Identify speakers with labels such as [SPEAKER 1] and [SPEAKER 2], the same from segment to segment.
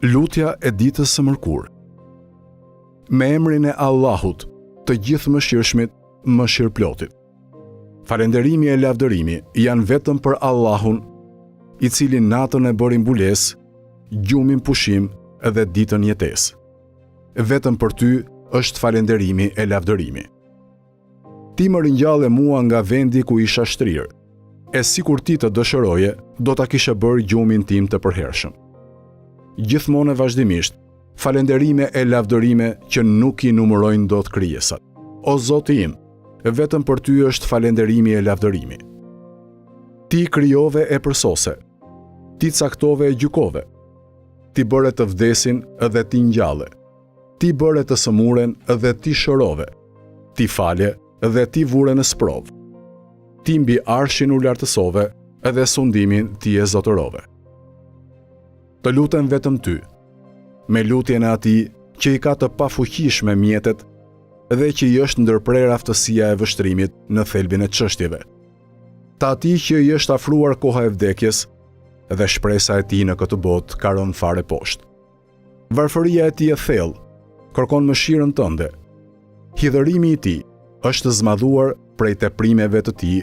[SPEAKER 1] Lutja e ditës së mërkurë. Me emrin e Allahut, të gjithë mëshirshmit, mëshirëplotit. Falënderimi e lavdërimi janë vetëm për Allahun, i cili natën e bëri mbulesë, gjumin pushim dhe ditën jetesë. Vetëm për ty është falënderimi e lavdërimi. Ti më ringjalle mua nga vendi ku isha shtrirë, e sikur ti të dëshëroje, do ta kishe bërë gjumin tim të përhershëm. Gjithmonë e vazhdimisht, falënderime e lavdërime që nuk i numërojnë dot krijesat. O Zoti im, vetëm për ty është falënderimi e lavdërimi. Ti krijove e përsose, ti caktove e gjykove, ti bëre të vdesin dhe ti ngjalle, ti bëre të sëmuren dhe ti shërove, ti fale dhe ti vure në sprovë, ti mbi arshin u lartësove dhe sundimin ti e zotërove. Të lutem vetëm ty, me lutjen e atij që i ka të pafuqishme mjetet dhe që i është ndërprer aftësia e vështrimit në thelbin e çështjeve. Të atij që i është afruar koha e vdekjes dhe shpresa e tij në këtë botë ka rënë fare poshtë. Varfëria e tij e thellë kërkon mëshirën tënde. Hidhërimi i tij është zmadhuar prej teprimeve të tij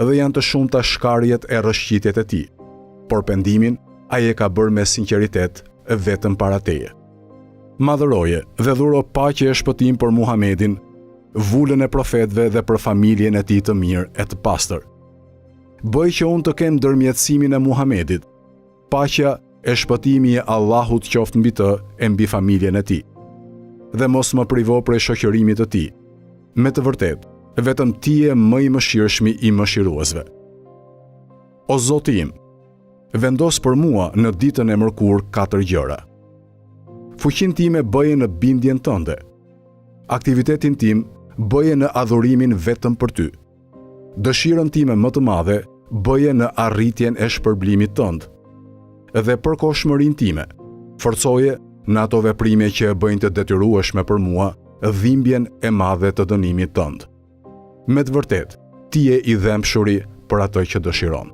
[SPEAKER 1] dhe janë të shumta shkarjet e rrëshqitjet e tij, por pendimin ai e ka bërë me sinqeritet vetëm para teje. Madhëroje dhe dhuro paqe e shpëtim për Muhamedin, vullën e profetëve dhe për familjen e tij të mirë e të pastër. Bëj që unë të kem ndërmjetësimin e Muhamedit, paqja e shpëtimi e Allahut qoftë mbi të e mbi familjen e tij. Dhe mos më privo prej shoqërimit të tij. Me të vërtetë, vetëm ti je më i mëshirshmi i mëshiruesve. O Zoti im, vendos për mua në ditën e mërkurë 4 gjëra. Fuqinë time bëje në bindjen tënde. Aktivitetin tim bëje në adhurimin vetëm për ty. Dëshirën time më të madhe bëje në arritjen e shpërblimit tënd. Dhe përkohshmërinë time forcoje në ato veprime që e bëjnë të detyrueshme për mua dhimbjen e madhe të dënimit tënd. Me të vërtetë, ti je i dhëmshuri për ato që dëshiron.